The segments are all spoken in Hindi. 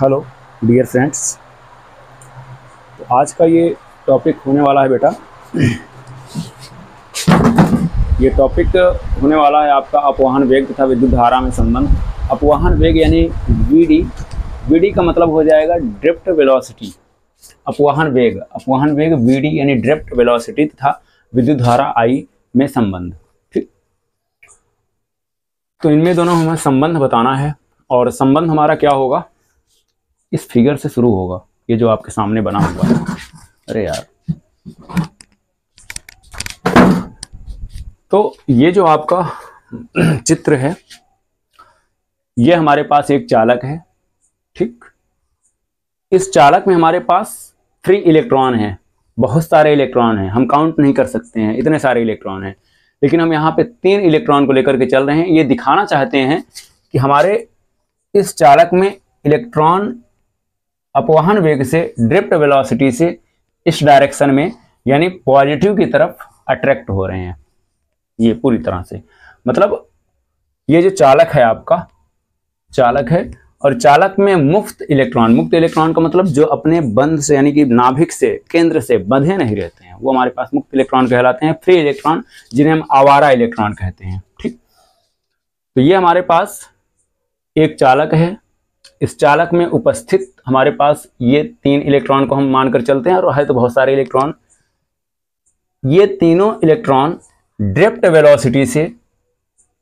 Hello dear friends. तो आज का ये टॉपिक होने वाला है बेटा, ये टॉपिक होने वाला है आपका अपवाहन वेग तथा विद्युत धारा में संबंध। अपवाहन वेग यानी वीडी, वीडी का मतलब हो जाएगा ड्रिफ्ट वेलोसिटी। अपवाहन वेग वीडी यानी ड्रिफ्ट वेलोसिटी तथा विद्युत धारा आई में संबंध। ठीक, तो इनमें दोनों हमें संबंध बताना है और संबंध हमारा क्या होगा, इस फिगर से शुरू होगा। ये जो आपके सामने बना हुआ है, अरे यार, तो ये जो आपका चित्र है, ये हमारे पास एक चालक है। ठीक, इस चालक में हमारे पास फ्री इलेक्ट्रॉन है, बहुत सारे इलेक्ट्रॉन हैं, हम काउंट नहीं कर सकते हैं, इतने सारे इलेक्ट्रॉन हैं। लेकिन हम यहाँ पे 3 इलेक्ट्रॉन को लेकर के चल रहे हैं। ये दिखाना चाहते हैं कि हमारे इस चालक में इलेक्ट्रॉन अपवाहन वेग से, ड्रिफ्ट वेलोसिटी से इस डायरेक्शन में यानी पॉजिटिव की तरफ अट्रैक्ट हो रहे हैं। ये पूरी तरह से मतलब ये जो चालक है आपका, चालक है, और चालक में मुक्त इलेक्ट्रॉन का मतलब जो अपने बंध से यानी कि नाभिक से, केंद्र से बंधे नहीं रहते हैं, वो हमारे पास मुक्त इलेक्ट्रॉन कहलाते हैं। फ्री इलेक्ट्रॉन जिन्हें हम आवारा इलेक्ट्रॉन कहते हैं। ठीक, तो ये हमारे पास एक चालक है। इस चालक में उपस्थित हमारे पास ये 3 इलेक्ट्रॉन को हम मानकर चलते हैं, और है तो बहुत सारे इलेक्ट्रॉन। ये तीनों इलेक्ट्रॉन ड्रिफ्ट वेलोसिटी से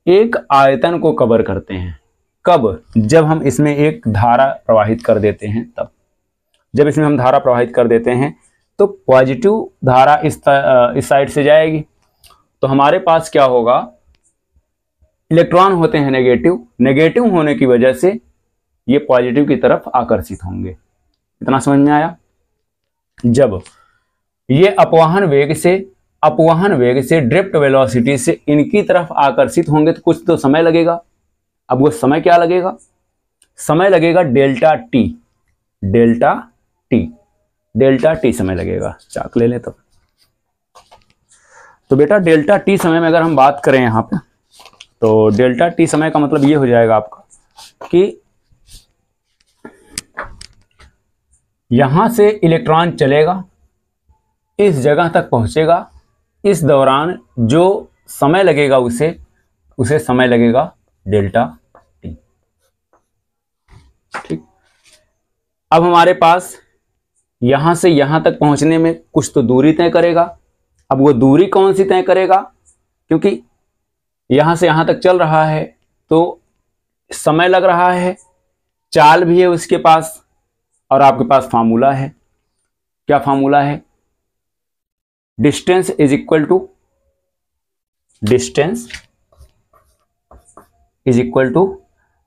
एक आयतन को कवर करते हैं। कब? जब हम इसमें एक धारा प्रवाहित कर देते हैं। तब जब इसमें हम धारा प्रवाहित कर देते हैं तो पॉजिटिव धारा इस साइड से जाएगी, तो हमारे पास क्या होगा, इलेक्ट्रॉन होते हैं नेगेटिव होने की वजह से ये पॉजिटिव की तरफ आकर्षित होंगे। इतना समझ में आया? जब ये अपवाहन वेग से ड्रिफ्ट वेलोसिटी से इनकी तरफ आकर्षित होंगे तो कुछ तो समय लगेगा। अब वो समय क्या लगेगा? समय लगेगा डेल्टा टी समय लगेगा। चाक ले ले तब। तो बेटा डेल्टा टी समय में अगर हम बात करें यहाँ पे, तो डेल्टा टी समय का मतलब ये हो जाएगा आपका कि यहां से इलेक्ट्रॉन चलेगा, इस जगह तक पहुंचेगा, इस दौरान जो समय लगेगा उसे समय लगेगा डेल्टा टी। ठीक, अब हमारे पास यहां से यहां तक पहुंचने में कुछ तो दूरी तय करेगा। अब वो दूरी कौन सी तय करेगा? क्योंकि यहां से यहां तक चल रहा है तो समय लग रहा है, चाल भी है उसके पास, और आपके पास फार्मूला है। क्या फार्मूला है? Distance is equal to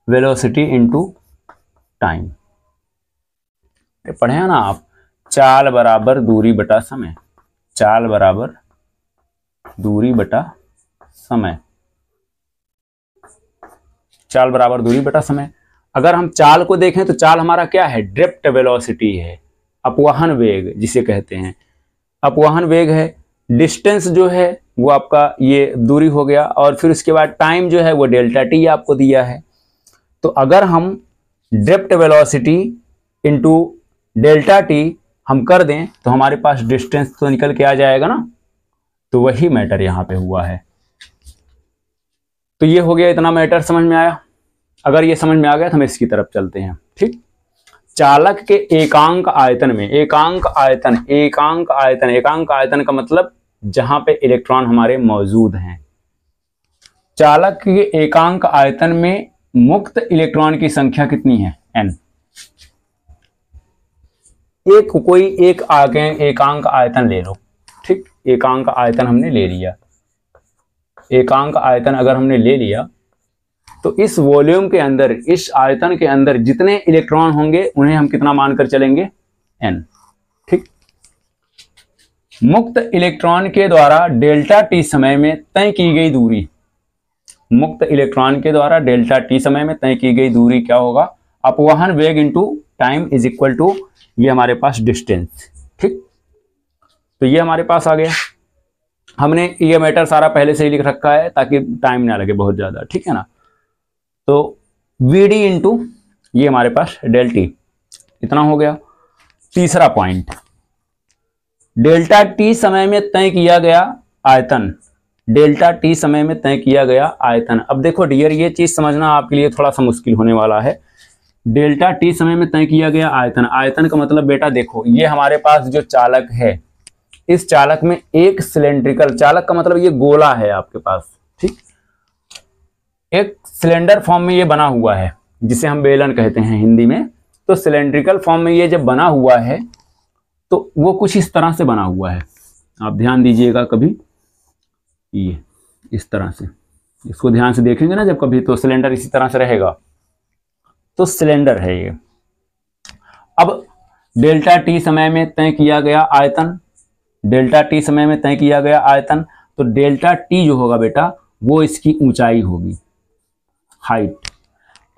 velocity into time. पढ़े हैं ना आप? चाल बराबर दूरी बटा समय, चाल बराबर दूरी बटा समय, चाल बराबर दूरी बटा समय। अगर हम चाल को देखें तो चाल हमारा क्या है? ड्रिफ्ट वेलोसिटी है, अपवाहन वेग जिसे कहते हैं, अपवाहन वेग है। डिस्टेंस जो है वो आपका ये दूरी हो गया, और फिर उसके बाद टाइम जो है वो डेल्टा टी आपको दिया है। तो अगर हम drift velocity into delta T हम कर दें तो हमारे पास डिस्टेंस तो निकल के आ जाएगा ना। तो वही मैटर यहाँ पे हुआ है। तो ये हो गया, इतना मैटर समझ में आया? अगर ये समझ में आ गया तो हम इसकी तरफ चलते हैं। ठीक, चालक के एकांक आयतन में, एकांक आयतन का मतलब जहां पे इलेक्ट्रॉन हमारे मौजूद हैं। चालक के एकांक आयतन में मुक्त इलेक्ट्रॉन की संख्या कितनी है? n। कोई एक एकांक आयतन ले लो। ठीक, एकांक आयतन हमने ले लिया। एकांक आयतन अगर हमने ले लिया तो इस वॉल्यूम के अंदर, इस आयतन के अंदर जितने इलेक्ट्रॉन होंगे उन्हें हम कितना मानकर चलेंगे? n। ठीक, मुक्त इलेक्ट्रॉन के द्वारा डेल्टा टी समय में तय की गई दूरी, मुक्त इलेक्ट्रॉन के द्वारा डेल्टा टी समय में तय की गई दूरी क्या होगा? अपवाहन वेग into time is equal to ये हमारे पास डिस्टेंस। ठीक, तो ये हमारे पास आ गया। हमने ये मैटर सारा पहले से ही लिख रखा है ताकि टाइम ना लगे बहुत ज़्यादा। ठीक है ना? तो वी डी इंटू ये हमारे पास डेल टी, इतना हो गया। तीसरा पॉइंट, डेल्टा टी समय में तय किया गया आयतन। डेल्टा टी समय में तय किया गया आयतन। अब देखो डियर, ये चीज समझना आपके लिए थोड़ा सा मुश्किल होने वाला है। डेल्टा टी समय में तय किया गया आयतन, आयतन का मतलब बेटा देखो, ये हमारे पास जो चालक है, इस चालक में एक सिलेंड्रिकल, चालक का मतलब ये गोला है आपके पास, ठीक, एक सिलेंडर फॉर्म में ये बना हुआ है, जिसे हम बेलन कहते हैं हिंदी में। तो सिलेंड्रिकल फॉर्म में ये जब बना हुआ है तो वो कुछ इस तरह से बना हुआ है। आप ध्यान दीजिएगा कभी, ये इस तरह से, इसको ध्यान से देखेंगे ना जब कभी, तो सिलेंडर इसी तरह से रहेगा, तो सिलेंडर है ये। अब डेल्टा टी समय में तय किया गया आयतन, डेल्टा टी समय में तय किया गया आयतन, तो डेल्टा टी जो होगा बेटा वो इसकी ऊंचाई होगी, हाइट,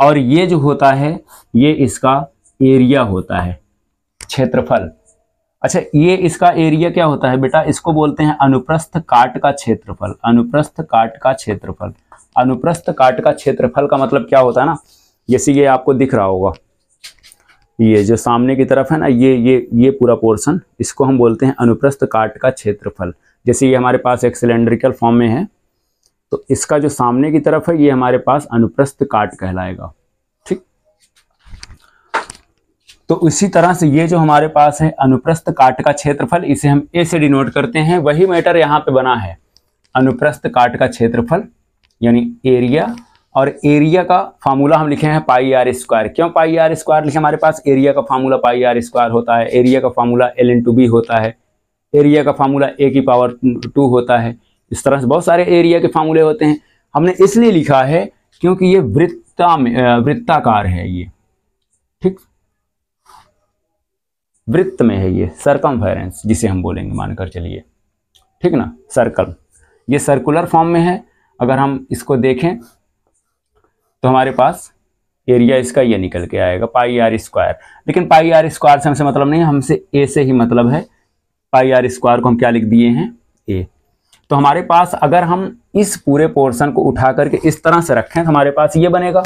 और ये जो होता है ये इसका एरिया होता है, क्षेत्रफल। अच्छा, ये इसका एरिया क्या होता है बेटा, इसको बोलते हैं अनुप्रस्थ काट का क्षेत्रफल। अनुप्रस्थ काट का क्षेत्रफल, अनुप्रस्थ काट का क्षेत्रफल का मतलब क्या होता है ना, जैसे ये आपको दिख रहा होगा, ये जो सामने की तरफ है ना, ये पूरा पोर्शन, इसको हम बोलते हैं अनुप्रस्थ काट का क्षेत्रफल। जैसे ये हमारे पास एक सिलेंड्रिकल फॉर्म में है, तो इसका जो सामने की तरफ है ये हमारे पास अनुप्रस्थ काट कहलाएगा, ठीक। तो इसी तरह से ये जो हमारे पास है अनुप्रस्थ काट का क्षेत्रफल, इसे हम ए से डिनोट करते हैं। वही मैटर यहाँ पे बना है, अनुप्रस्थ काट का क्षेत्रफल यानी एरिया, और एरिया का फार्मूला हम लिखे हैं पाई आर स्क्वायर। क्यों पाई आर स्क्वायर लिखे, हमारे पास एरिया का फार्मूला पाई आर स्क्वायर होता है, एरिया का फार्मूला एल इंटू बी होता है, एरिया का फार्मूला ए की पावर 2 होता है। इस तरह से बहुत सारे एरिया के फार्मूले होते हैं। हमने इसलिए लिखा है क्योंकि ये वृत्ताकार है, ये ठीक, वृत्त में है, ये सर्कमफेरेंस जिसे हम बोलेंगे, मानकर चलिए, ठीक ना, सर्कल, ये सर्कुलर फॉर्म में है। अगर हम इसको देखें तो हमारे पास एरिया इसका ये निकल के आएगा पाई आर स्क्वायर। लेकिन पाई आर स्क्वायर से हमसे मतलब नहीं है, हमसे ए से ही मतलब है। पाई आर स्क्वायर को हम क्या लिख दिए हैं, ए। तो हमारे पास अगर हम इस पूरे पोर्शन को उठा करके इस तरह से रखें तो हमारे पास ये बनेगा,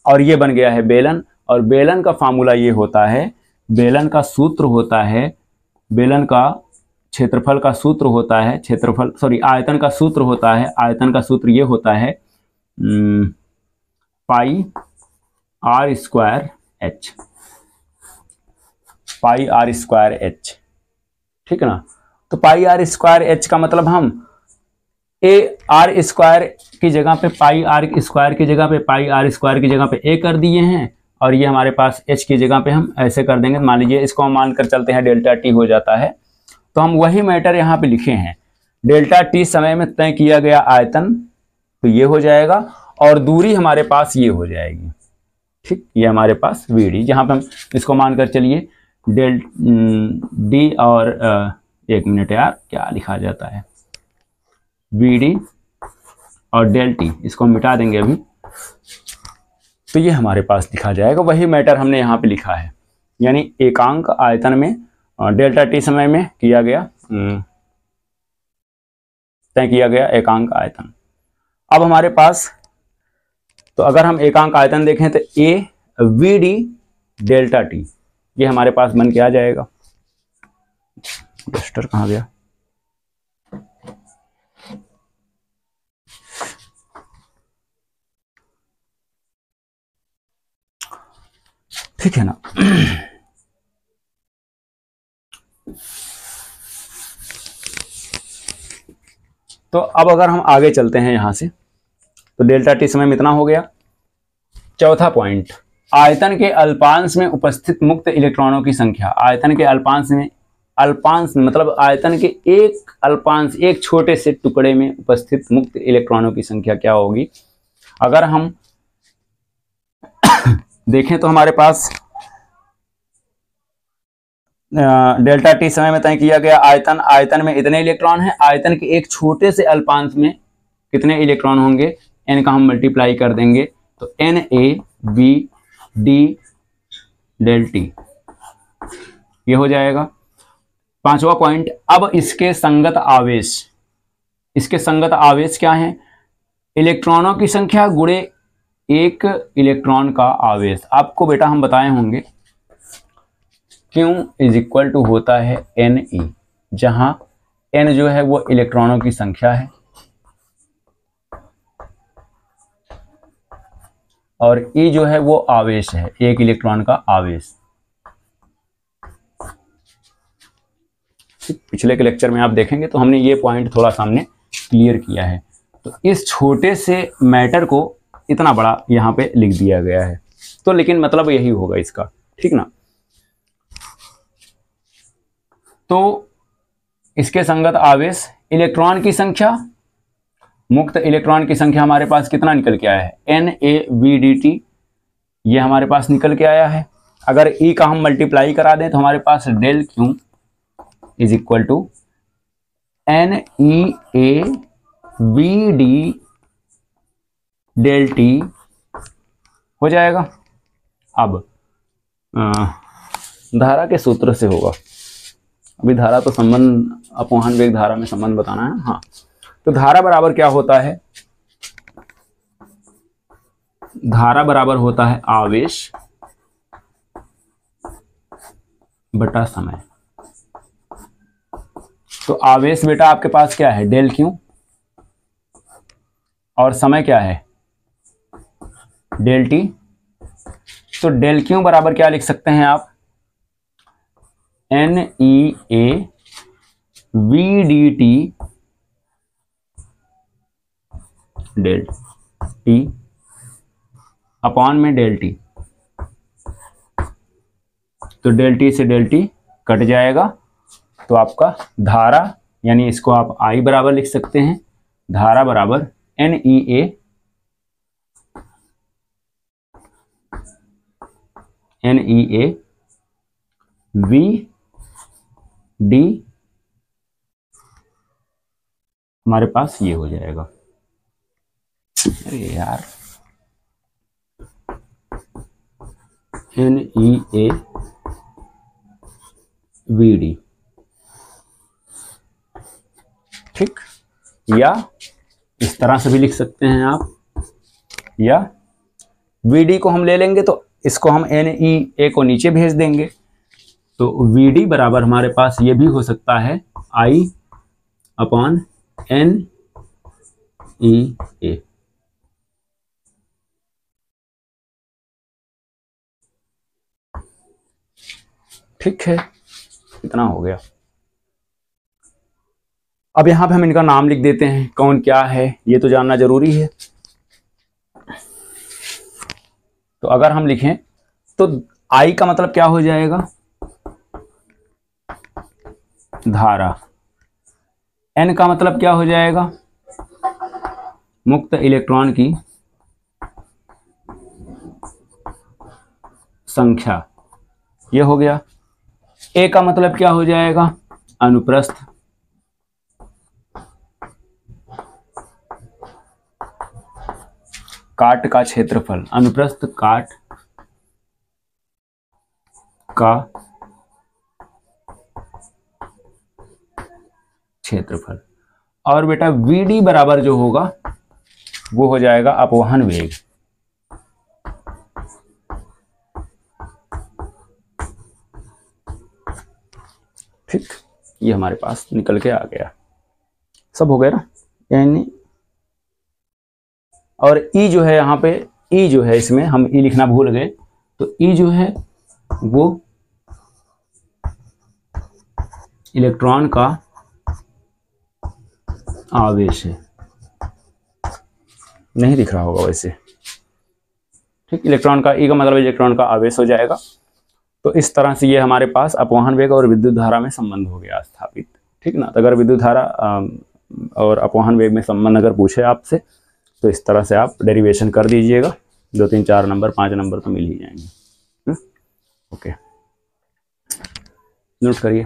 और ये बन गया है बेलन। और बेलन का फार्मूला ये होता है, बेलन का सूत्र होता है, बेलन का क्षेत्रफल का सूत्र होता है, क्षेत्रफल सॉरी आयतन का सूत्र होता है, आयतन का सूत्र ये होता है pi R square H, pi R square H, ठीक है ना। तो पाई आर स्क्वायर एच का मतलब हम ए आर स्क्वायर की जगह पे पाई आर स्क्वायर की जगह पे पाई आर स्क्वायर की जगह पे ए कर दिए हैं, और ये हमारे पास एच की जगह पे हम ऐसे कर देंगे। मान लीजिए इसको हम मानकर चलते हैं डेल्टा टी हो जाता है, तो हम वही मैटर यहाँ पे लिखे हैं, डेल्टा टी समय में तय किया गया आयतन, तो ये हो जाएगा, और दूरी हमारे पास ये हो जाएगी, ठीक, ये हमारे पास वी डी, जहाँ पे हम इसको मानकर चलिए डेल डी और एक मिनट यार क्या लिखा जाता है, वी डी और डेल टी, इसको हम मिटा देंगे अभी, तो ये हमारे पास लिखा जाएगा। वही मैटर हमने यहाँ पे लिखा है, यानी एकांक आयतन में डेल्टा टी समय में किया गया तय किया गया एकांक आयतन। अब हमारे पास, तो अगर हम एकांक आयतन देखें तो A V D delta T, ये हमारे पास बन के आ जाएगा। डस्टर कहाँ गया, ठीक है ना। तो अब अगर हम आगे चलते हैं यहां से, तो डेल्टा टी समय में इतना हो गया। चौथा पॉइंट, आयतन के अल्पांश में उपस्थित मुक्त इलेक्ट्रॉनों की संख्या। आयतन के अल्पांश में, अल्पांश मतलब आयतन के एक अल्पांश, एक छोटे से टुकड़े में उपस्थित मुक्त इलेक्ट्रॉनों की संख्या क्या होगी। अगर हम देखें तो हमारे पास डेल्टा टी समय में तय किया गया आयतन, आयतन में इतने इलेक्ट्रॉन हैं, आयतन के एक छोटे से अल्पांश में कितने इलेक्ट्रॉन होंगे, एन का हम मल्टीप्लाई कर देंगे, तो N A B D del T, ये हो जाएगा। पांचवा पॉइंट, अब इसके संगत आवेश, इसके संगत आवेश क्या है, इलेक्ट्रॉनों की संख्या गुणे एक इलेक्ट्रॉन का आवेश। आपको बेटा हम बताए होंगे Q इज इक्वल टू होता है Ne, जहां N जो है वो इलेक्ट्रॉनों की संख्या है और E जो है वो आवेश है, एक इलेक्ट्रॉन का आवेश। पिछले के लेक्चर में आप देखेंगे तो हमने ये पॉइंट थोड़ा सामने क्लियर किया है। तो इस छोटे से मैटर को इतना बड़ा यहाँ पे लिख दिया गया है, तो लेकिन मतलब यही होगा इसका, ठीक ना। तो इसके संगत आवेश, इलेक्ट्रॉन की संख्या, मुक्त इलेक्ट्रॉन की संख्या हमारे पास कितना निकल के आया है, NaVDT, ये हमारे पास निकल के आया है। अगर E का हम मल्टीप्लाई करा दें तो हमारे पास del Q is equal to NeaVD del T हो जाएगा। अब धारा के सूत्र से होगा, अभी धारा तो संबंध अपवहन वेग धारा में संबंध बताना है। हाँ, तो धारा बराबर क्या होता है, धारा बराबर होता है आवेश बटा समय। तो आवेश बेटा आपके पास क्या है, डेल Q, और समय क्या है, डेल T। तो डेल Q बराबर क्या लिख सकते हैं आप, NeaVDT डेल T अपॉन में डेल T। तो डेल T से डेल T कट जाएगा, तो आपका धारा, यानी इसको आप I बराबर लिख सकते हैं, धारा बराबर NeaVD हमारे पास ये हो जाएगा। अरे यार, NeaVD, ठीक। या इस तरह से भी लिख सकते हैं आप, या VD को हम ले लेंगे तो इसको हम NeA को नीचे भेज देंगे, तो VD बराबर हमारे पास ये भी हो सकता है I अपॉन NeA। ठीक है, इतना हो गया। अब यहां पे हम इनका नाम लिख देते हैं, कौन क्या है ये तो जानना जरूरी है। तो अगर हम लिखें तो I का मतलब क्या हो जाएगा, धारा। N का मतलब क्या हो जाएगा, मुक्त इलेक्ट्रॉन की संख्या, ये हो गया। A का मतलब क्या हो जाएगा, अनुप्रस्थ। काट का क्षेत्रफल, अनुप्रस्थ काट का क्षेत्रफल। और बेटा VD बराबर जो होगा वो हो जाएगा अपवहन वेग। ठीक, ये हमारे पास निकल के आ गया, सब हो गया ना। यानी और E जो है यहाँ पे, E जो है इसमें हम E लिखना भूल गए, तो E जो है वो इलेक्ट्रॉन का आवेश है, नहीं दिख रहा होगा वैसे, ठीक। इलेक्ट्रॉन का E का मतलब इलेक्ट्रॉन का आवेश हो जाएगा। तो इस तरह से ये हमारे पास अपवहन वेग और विद्युत धारा में संबंध हो गया स्थापित, ठीक ना। तो अगर विद्युत धारा और अपवहन वेग में संबंध अगर पूछे आपसे तो इस तरह से आप डेरिवेशन कर दीजिएगा, 2 3 4 नंबर 5 नंबर तो मिल ही जाएंगे। ओके, नोट करिए।